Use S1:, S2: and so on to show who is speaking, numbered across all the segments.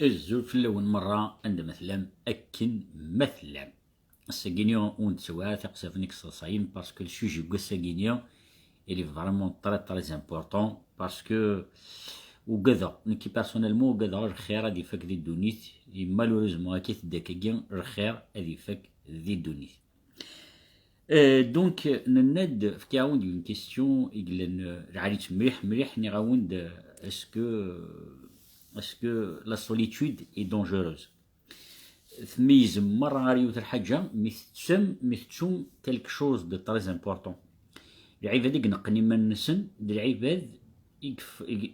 S1: الزول في الأول مرة عند مثلا أكن مثلا الساكينيو ونتسوا تقصفنيك الصايم باسكو السوجي كو الساكينيو إلي فريمون تري تري امبورطون باسكو وكذا نكي بيرسونيلمون وكذا الخير هادي فاك ذي الدونيت مالوريزمون هاكي تداكاكيا الخير هادي فاك ذي الدونيت. دونك نناد في كاوند اون كيستيون يقلن رعاليت مليح مليح ني غاوند اسكو لا سوليتود اي دونجوروز تميز مرة غاريوت الحاجة ميتسوم كالك شوز دو تريز امبورطون. العباد يقنقني من نسن العباد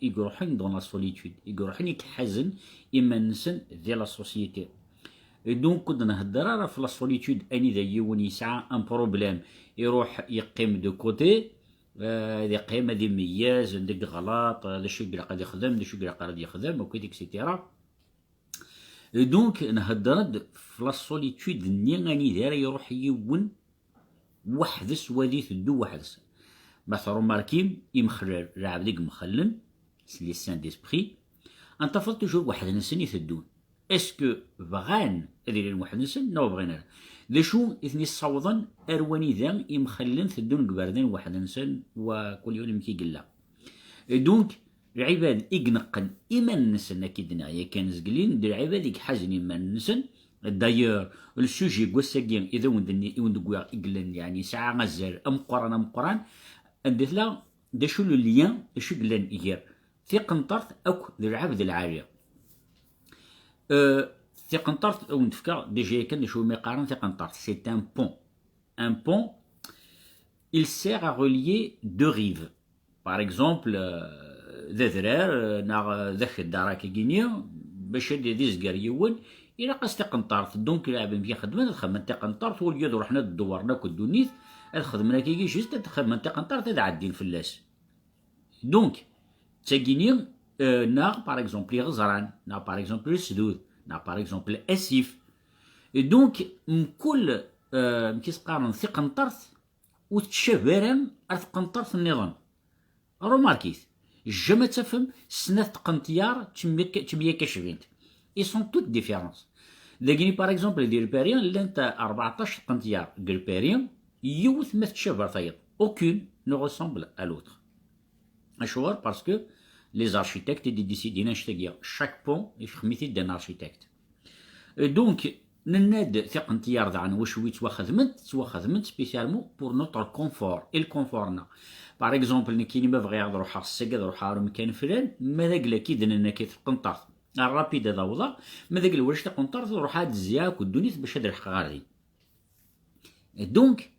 S1: يقروحن دون لا سوليتود يقروحن يكحزن إما نسن ديال لا سوسيتي. دونك كنت نهدر راه في لا سوليتود اني ذا يون يسعى ان بروبليم يروح يقيم دو كوتي يقيم هادي مياز عندك غلط هذا الشيء اللي قاعد يخدم هذا الشيء اللي قاعد يخدم وكذا اكسيتيرا. دونك نهدر في لا سوليتود ني غاني داير يروح يون وحدس وادي تدو وحدس مثلا ماركيم يمخلل راه بديك مخلن سي لي سان ديسبري انت فضل توجور واحد نسن يثدون اسكو بغان هذي واحد نسن نو بغينا ذا شو اثني صوضن ارواني ذا يمخلن ثدون قبردين واحد نسن وكل يوم كي قلا. دونك العباد يقنقن ايمان نسن كيدنا يا كان زقلين دير العباد يحزن ايمان نسن. دايور السوجي كوساكين اذا وندقوا يقلن يعني ساعه غزال ام قران عندك لا دا شو لو ليان دا شو قلن ايير في قنطرت اوك ذو العبد العاليه. في قنطرت او نتفكر ديجا كان شو ما يقارن في قنطرت سي ان بون il sert à relier deux rives. Par exemple ذا ذرار نا ذاك الدار كينيا باش يدي زكار يون الى قاس تقنطرت دونك لعب في خدمه تخدم تقنطرت وليد رحنا دورنا كدونيت الخدمه كي جوست تخدم تقنطرت هذا عادين فلاس. دونك تاكيني نا باغ اكزومبل غزران نا باغ اكزومبل السدود نا باغ اكزومبل اسيف. دونك كل كيس قارن في قنطرت وتشابرن ارث قنطرت النظام روماركيت جما تفهم سنة قنطيار تمية كشفينت ils sont toutes différentes. داكيني باغ اكزومبل ديال الباريان اللي انت 14 قنطيار الباريان يوث ما تشابر طيب اوكين نو ريسومبل ا لوتر. اشوار باسكو لي زارشيتكت دي ديسيدينا نشتاقيا شاك بون يخميتي دان ارشيتكت. دونك نناد ثق انتيار ذا عن واش وي تواخدمت سبيسيالمون بور نوتر كونفور الكونفورنا. باغ اكزومبل كاين ما بغى يهضر روحها السكاد روحها مكان فلان ماذا قلا كي دنا كيف قنطار الرابيد هذا وضع ماذا قال واش تقنطار روح هاد الزياك والدنيا باش هذا الحق غادي. دونك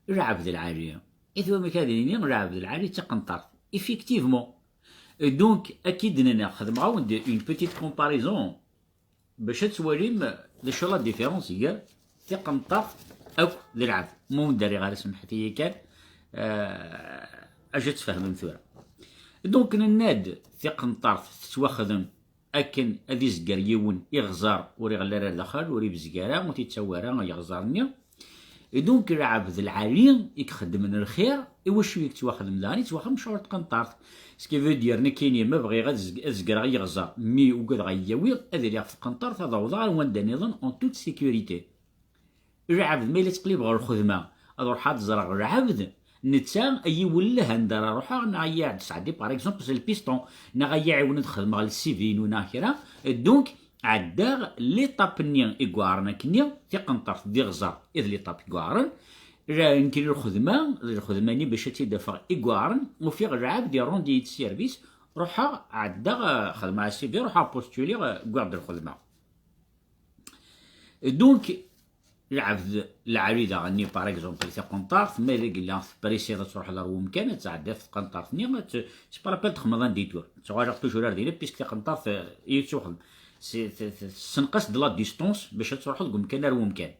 S1: العبد العاليه اذا ما كان العبد العالي تقنطار ايفيكتيفمون. دونك اكيد ناخذ معاون اون بيتيت كومباريزون باش تواليم لي شو لا ديفيرونس هي تقنطار او العبد مو داري غير سمحتي كان اجا تفهم مثورة. دونك نناد تقنطار تتواخذن اكن هذي زكار يون يغزر وري غلارا داخل وري بزكارا وتيتسوارا يغزرني. دونك العبد العالي يخدم من الخير واش يتواخدم داني تواخدم شهور تقنطارت سكي فو دير كاين ما بغي غير زكار يغزر مي وكاد غياوي هذا اللي في القنطار هذا وضع واندا نظن اون توت سيكوريتي. العبد ما الا تقلب غير الخدمه روح تزرع العبد نتا اي ولا هندرا روحها نعيا تسعدي باغ اكزومبل سي البيستون نغيا عاون نخدم على السيفين وناخره. دونك عداغ ليطاب نيا ايكوارنا كنيا تيقنطر دي غزار اذ ليطاب ايكوارن راه يمكن الخدمه ني باش تيدافع ايكوارن وفي العبد يروندي السيرفيس روحها عداغ خدمه على السيفي روحها بوستولي كوارد الخدمه. دونك العبد العالي ذا غني باغ اكزومبل في قنطار ما الا قلنا في بريسيدا تروح لها مكان تعدى في قنطار ثاني تي بارابيل تخمضان ديتور تواجه توجور ديالها بيسك قنطار في يتوخم سنقص د لا ديستونس باش تروح لكم مكان رو مكان.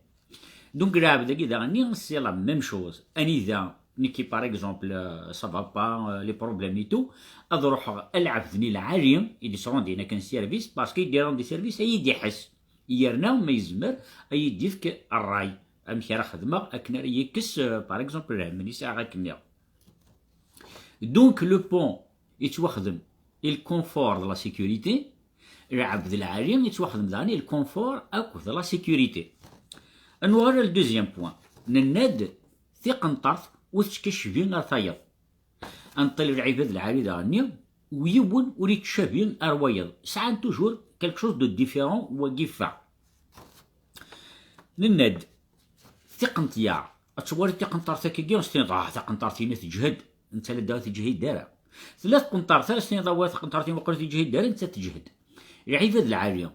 S1: دونك العبد كي غني سي لا ميم شوز اني ذا نيكي باغ اكزومبل سافا با لي بروبليم اي تو اروح العب ذني العالي اللي صرون دينا كان سيرفيس باسكو يديرون دي سيرفيس اي يحس يرنا وما يزمر اي يديفك الراي امشي راه خدمه اكنا يكس باغ اكزومبل العملي ساعه غاكنيا. دونك لو بون يتوخدم الكونفور دو لا سيكوريتي العبد العالي يتواخد مداني الكونفور اكوث لا سيكوريتي. نوغر الدوزيام بوان نناد ثقن طرف وتكشفين ثايض انطل العباد العالي داني ويبون وريت شابين اروايض ساعان توجور كالك شوز دو ديفيرون وكيفا نناد ثقن تيار اتصور ثقن طرف كيكي وستين ثقن طرف تجهد انت لا داو تجهد دارا ثلاث قنطار ثلاث سنين ضوات قنطارتين وقلت تجهد دار انت تجهد العباد العاليه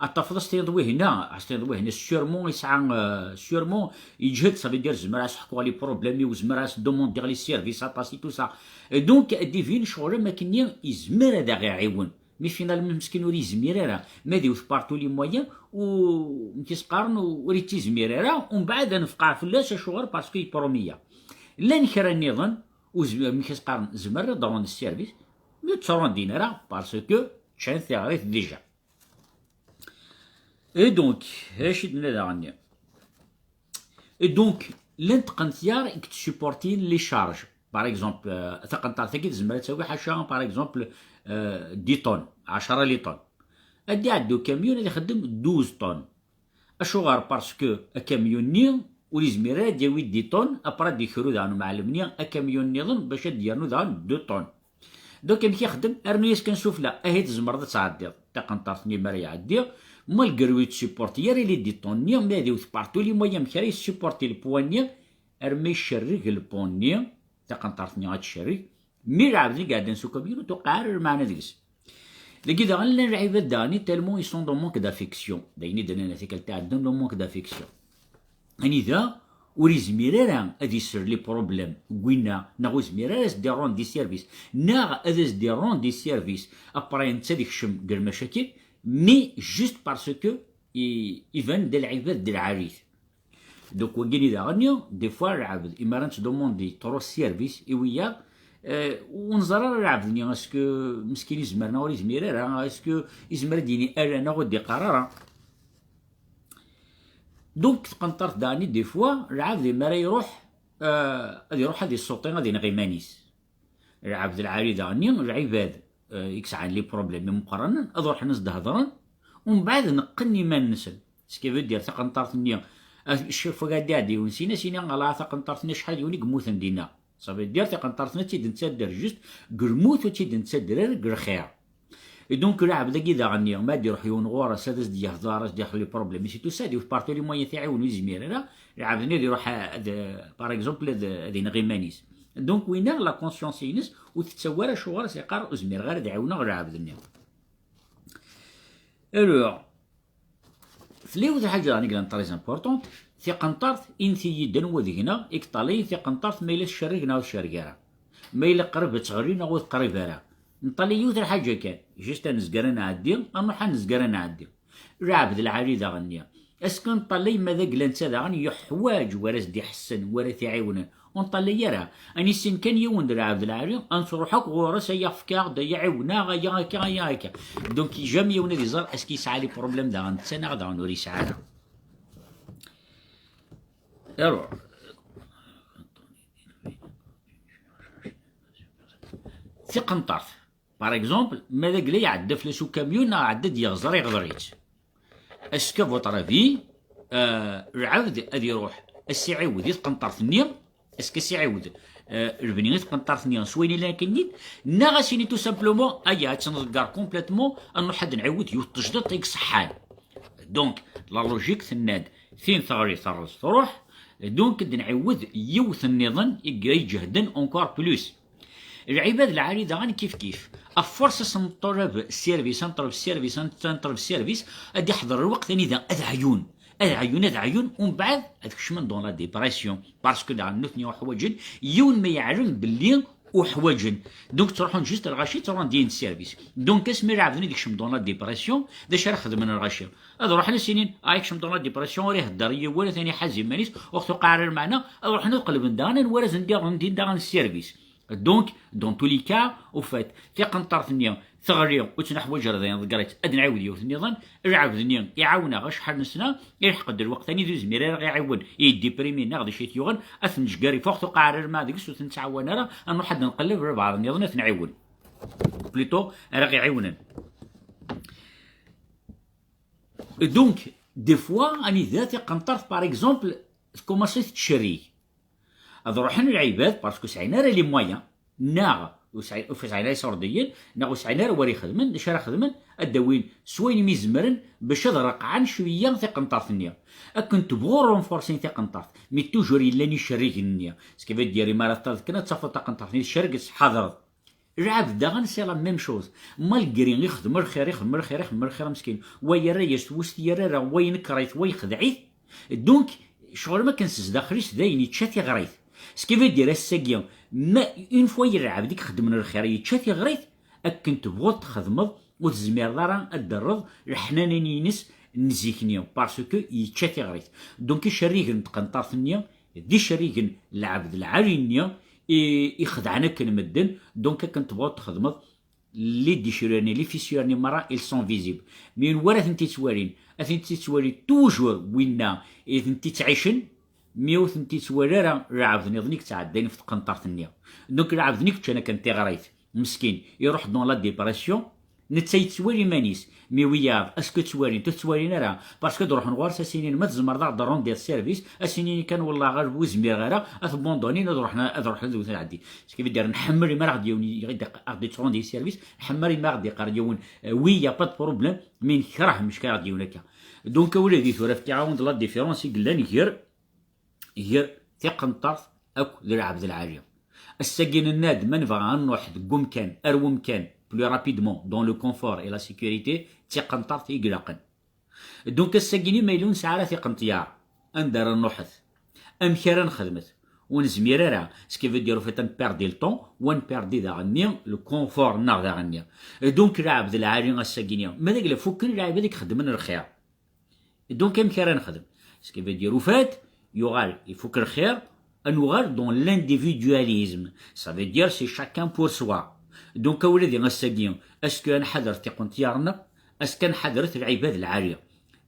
S1: الطفل استيضوي هنا استيضوي هنا سيرمون يسعى سيرمون يجهد صافي دير زمرا يحكوا لي بروبليمي وزمرا دوموند دير لي سيرفيس اباسي تو سا دونك ديفين شغل ما كني يزمر هذا غير يعاون مي فينال مسكين وري زمير راه ما ديوش بارتو لي مويان و كيسقارن وري تيزمير راه ومن بعد نفقع فلاش شغل باسكو بروميه لا نكرا النظام ملي كيسقارن زمر دون السيرفيس مي تشرون دينارا باسكو تشان ثياريت ديجا. اي دونك هاش دنا غني اي دونك لنتقن ثيار تسيبورتين لي شارج باغ اكزومبل ثقنطار ثقي زمرا تساوي حاشا باغ اكزومبل 10 طن 10 لي طن ادي عندو كاميون اللي يخدم 12 طن اشوغار باسكو كاميوني ولي زميرا دياوي 10 طن ابرا ديكرو دانو معلمني كاميون نظن باش ديالو دان 2 طن دوك ملي كيخدم ارنيس كنسوفلا اهي تزمر تعدي تقنطارتني مرا يعدي مال كروي تسيبورتيير اللي 10 طن مي هادي بارتو لي مويان مكاري سيبورتي البواني ارمي يشرك البوني تقنطارتني غاتشرك مي العبد قاعد نسو كبير تقارر معنا ديكس لكي دا غنلا العباد داني تالمون يسون دو مونك دافيكسيون دايني دانا نتيكال تاع عندهم دو مونك دافيكسيون اني ذا وري زميرا ادي يسر لي بروبليم وينا ناغو زميرا ديرون دي سيرفيس ناغ ادز ديرون دي سيرفيس ابرا انت ديك الشم دير مشاكل مي جوست باسكو يفان ديال العباد ديال العريس دوك وكيني دا غنيو دي فوا العبد امارات دوموندي ترو سيرفيس ويا ونزرر العبد اسكو مسكين يزمرنا ولا يزميرا اسكو يزمر ديني انا غدي قرارا دونك تقنطرت داني دي فوا العبد مرا يروح غادي يروح هادي السوطين غادي نغي مانيس العبد العالي داني العباد يكسعن لي بروبليم مقارنة اروح نزد هضرن ومن بعد نقني ما نسل سكيفو دير تقنطرت نيا الشوف قاعد ونسينا سينا على تقنطرتني شحال يوني قموث ندينا صافي دير تقنطرتنا تيد نتسدر جوست قرموث وتيد نتسدر قر خير دونك العبد كي غني ما يروح يونغور سادس ديال هضاره ديال لي بروبليم سي تو سا دي بارتو لي موين تاعون يزمير لا العبد ني يروح باغ اكزومبل هذه نغي مانيس دونك وين لا كونسيونس ينس وتتسوى شغل سيقار ازمير غير دعونا غير العبد ني الو فليوز حاجه راني قلنا تري امبورطون في قنطرت انثي دنو ذهنا اكطالي في قنطرت ميل الشرقنا والشرقاره ميل قرب تغرينا وتقرب راه نطلي يوثر حاجه كان جيست نزقرنا عدي اما حنزقرنا عدي العبد العالي ذا غنيا اسكن طلي ماذا قلن سادا غني يحواج ورث دي حسن ورث يعاون ونطلي يرى اني سن كان يون العبد العالي انصروحك غورس يفكار دا يعاونا غيا كا دونك جامي يون دي زار اسكي يسعى لي بروبليم دا غنتسنى غدا نوري سعاده يروح في قنطرت باغ اكزومبل ماذا قال لي عدى فلاسو كاميون عدد يغزر يغزريت اسكو فوتر افي العبد غادي يروح السيعاود يتقنطر ثنيا اسكو سيعاود البني يتقنطر ثنيا سويني لا كنيت نا غاسيني تو سامبلومون ايا تنذكر كومبليتمون انو حد نعاود يتجدد يكصحان دونك لا لوجيك ثناد فين ثغري ثرس تروح دونك نعاود يوث النظام يجهدن اونكور بلوس العباد العالي دا غني كيف افورس نطلب سيرفيس نطلب سيرفيس نطلب سيرفيس ادي يحضر الوقت ثاني ذا ادعيون ومن بعد هذاك الشمن دون لا ديبرسيون باسكو دا نثني وحواجن يون ما يعلم باللي وحواجن دونك تروحون جيست الغاشي تروحون دين سيرفيس دونك اسمي عاودني ديك الشمن دون لا ديبرسيون داش راه خدم من الغاشي هذا روح سنين هايك شمن دون لا ديبرسيون راه الداريه ولا ثاني حازم مانيس وقت قارر معنا روح نقلب ندان ولا ندير دان السيرفيس دونك دون تو لي كا او فات في قنطر ثنيا ثغري وتنحو جردين ذكرت ادن عاود يوث النظام العبد ثنيا يعاونا غا شحال نسنا يلحق الوقت ثاني ذو زمير غا يعاون يديبريمي ناخذ شي يوغن اثنج قاري فوق قارر ما ديك سوت نتعاون راه انو حد نقلب بعض النظام نعاون بليتو راه يعاونن دونك دي فوا اني ذاتي قنطرت باغ اكزومبل كوماسيت تشري هاد روحنا العباد باسكو سعينا راه لي مويان ناغ وسعينا يسرديين ناغ وسعينا راه وري خدمن اش راه خدمن اداوين سوين ميزمرن باش رقعان شويه في قنطرت النيا اكن تبغوا رونفورسين في قنطرت مي توجور الا ني شريك النيا سكيفا ديري مرات كنا تصفى قنطرت ني شرقس حاضر العبد داغن سي لا ميم شوز مالغري يخدم الخير يخدم الخير يخدم الخير مسكين ويا راه يسوس راه وين كريت ويخدعيت دونك شغل ما كنسز داخليش داين يتشاتي غريت سكيفا دير الساكيا ما اون فوا يلعب ديك خدم من الخير يتشاتي غريت اكن تبغوا تخدمض وتزمير دارا الدرض الحنانين ينس نزيكنيا باسكو يتشاتي غريت دونك الشريك نتقنطر النيا دي شريك العبد العالي يخدعنا كنمدن دونك كنتبغوا تخدمض لي ديشيراني لي فيسيورني مرة ils sont visibles مي ورا ثنتي توالين اثنتي توالي توجور وينا ثنتي تعيشن ميو ثنتي توالي راه عاودني ظنيك تعدين في قنطرة النيا دونك راه عاودنيك انا كنتي غريت مسكين يروح دون لا ديبرسيون نتا توالي مانيس مي ويا اسكو توالي تتوالينا راه باسكو نروح نغوار سنين ما تزمر ضاع درون ديال السيرفيس اسنين كان والله غير بوزمير غير اثبوندوني نروح ندوز نعدي كيف داير نحمل ما غادي يوني غادي ترون دي السيرفيس نحمل ما غادي يقار يون وي يا با بروبليم مي نكره مش غادي يونك دونك ولادي ثورة في تعاون لا ديفيرونس قلنا غير تيقنطر اكو للعبد العاليه الساكين الناد من فغا نروح قوم كان اروم كان plus rapidement dans le confort et la sécurité تيقنطر تيقلقن دونك الساكيني مايلون ساعه تيقنطيار اندار النحث ام كيرا نخدمت ونزمير راه سكيفو ديرو فيت نبيردي الطون ونبيردي دا غنيا لو كونفور ناغ دا غنيا دونك العبد العالي الساكينيا ماذاك لا فوكن العباد اللي خدمن الخير دونك ام كيرا نخدم سكيفو ديرو فات يغال يفوك الخير نوغال دون l'individualisme ça veut dire c'est chacun pour soi دونك ولادي غنساكيون اسكو نحضر تيقنطيارنا اسكو نحضرت العباد العاليه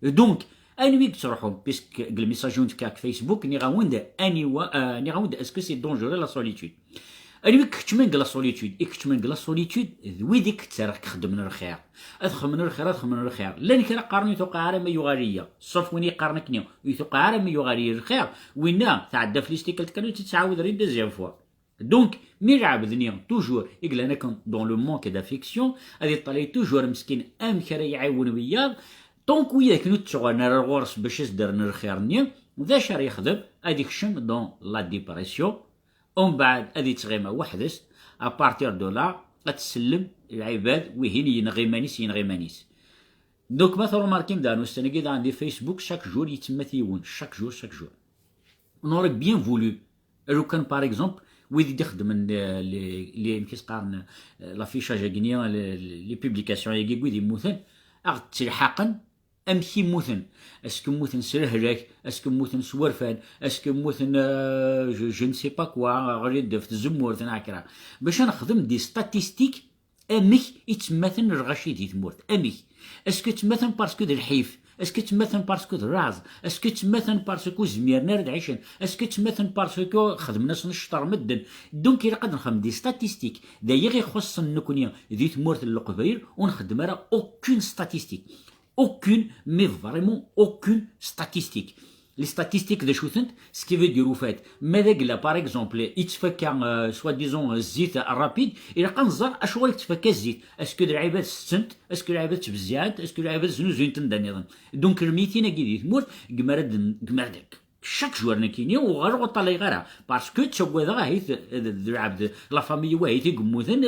S1: دونك اني ويك تروحوا بيسك الميساجون كاك فيسبوك ني غاوند اني ني غاوند اسكو سي دونجوري لا سوليتود اني ويك كتمن لا سوليتود كتمن لا سوليتود ذوي ديك تسرك خدم من الخير ادخل من الخير ادخل من الخير لان كان قارني توقع على ما يغاريه صف وين يقارنك يتوقع على ما يغاريه الخير وين تعدى في ليستيكل كانوا تتعاود ريد دوزيام فوا دونك مي العبد نيا توجور يقول انا كنت دون لو مونك دافيكسيون غادي طالي توجور مسكين ام كرا يعاون وياه دونك ويا كنو تشغلنا الغرس باش يصدرنا الخير نيا ذا شار يخدم هذيك الشم دون لا ديبرسيون ومن بعد هذه تغيما وحدس ابارتير دو لا تسلم العباد وهين ينغي مانيس دونك مثلا ماركيم دانو السنه كي عندي فيسبوك شاك جور يتم ثيون شاك جور نورك بيان فولو لو كان باغ اكزومبل ويدي يخدم لي كيس قارن لافيشاج كنيا لي بوبليكاسيون يجي ويدي موثن اغ تلحقن امشي موثن اسكو موثن سرهلاك اسكو موثن سورفان اسكو موثن جو نسي با كوا غريد في الزمور تنعكرا باش نخدم دي ستاتيستيك امك يتمثل الغشي دي تمورت امك اسكو تمثل باسكو دي الحيف اسكو تمثل باسكو الراز اسكو تمثل باسكو زميرنا رد عيشن اسكو تمثل باسكو خدمنا نشطر مدن دونك الا قد نخدم دي ستاتيستيك دايا غير خص نكون ذي تمورت القبايل ونخدم راه اوكين ستاتيستيك aucune mais vraiment aucune statistique les statistiques de شوثنت سكيفي ديرو فات ماذا قلا باغ اكزومبل يتفكا سوا ديزون الزيت الرابيد الى قنزر اشوال يتفكا الزيت اسكو العباد ستنت اسكو العباد تبزيات اسكو العباد زنوزين تندانيضا دونك رميتينا كي تموت كماردك شاك جوار نكيني وغير غطالي غيرها باسكو تسوى ذا هيث العبد لا فامي واهي يقموثن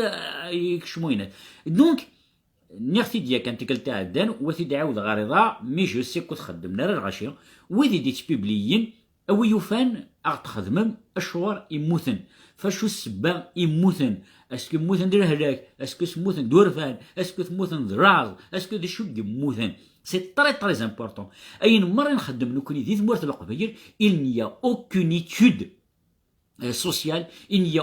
S1: يكشموينات دونك نيختي ديال كانت قلتها دان وثي دعاود غارضه مي جو سي كو تخدمنا راه الغاشيه وذي ديت بيبليين او يوفان اغ تخدمم اشوار يموثن فاشو السبا يموثن اسكو موثن دير هلاك اسكو سموثن دورفان اسكو تموثن دراز اسكو دي شو يموثن سي تري امبورطون اين مره نخدم نكوني دي مورت القبايل il n'y a aucune étude sociale il n'y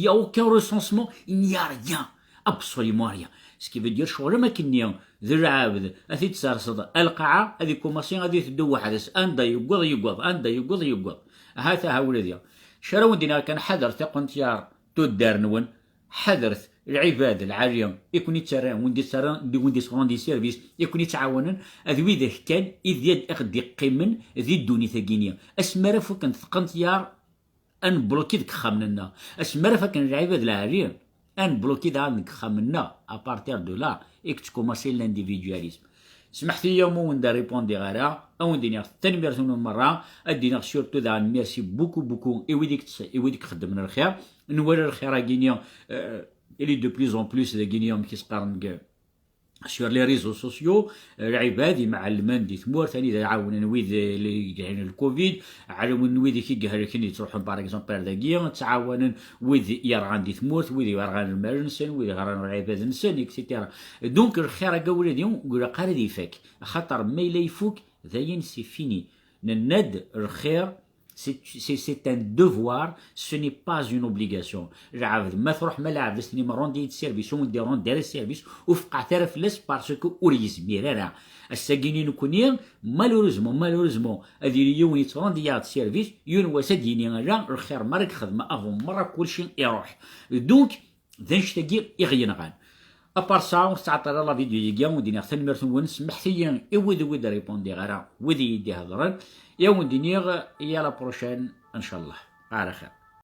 S1: a aucun recensement il n'y a rien absolument rien ce qui veut dire شغل ما كنيا ذي العابد اثي تسرصد القاعه هذه كوماسيون غادي تدو وحدس اندا يقوض اندا يقوض هذا ها ولدي شراو دينا كان حذر تقنتيار تدار نون حذرت العباد العالية يكون يتسران وندي سغون دي سيرفيس يكون يتعاونن أذوي ذا كان إذ يد أخد قيمن ذي الدوني ثقينية أسمارا فكان ثقنت يار أن بلوكي ذك خامننا أسمارا فكان العباد العالية أن بلوكي ذاك خامننا أبارتير دو لا إك تكوماسي لانديفيدواليزم. سمحت لي يوم وندا ريبوندي غيرها او ندير ثاني مرة ادينا سورتو ذا ميرسي بوكو بوكو ايويديك خدمنا الخير نوري الخير غينيا الي دو بلوز اون بلوس غينيا كيسقارن سور لي ريزو سوسيو العباد يمعلمن دي ثمور ثاني يعاونن ويد يعني الكوفيد عاونن ويد كي قال تروحوا باغ اكزومبل داكيا تعاونن ويد يرغان دي ثمور ويد يرغان المرنسن ويد يرغان العباد نسن اكسيتيرا. دونك الخير قاول اليوم قول قال يفك خاطر ما الا يفوك ذاين سي فيني نناد الخير. C'est un devoir, ce n'est pas une obligation. العبد ما تروح ما لعب لسني مرون دي سيرفيس ونديرون دير السيرفيس وفقع تعرف لس باسكو اوريز ميرا الساكيني نكوني مالوريزمون هذه اليوم يترون ديال السيرفيس يون وسديني لا الخير مرك خدمه افون مره كلشي يروح دونك ذنش تاكي يغينغان ابار سا تعطي لا فيديو ديال ودينا حتى نمرتو ونسمح لي ويد ريبوندي غير وذي يدي هضرن يا وندينيغ يا لا بروشين ان شاء الله على خير.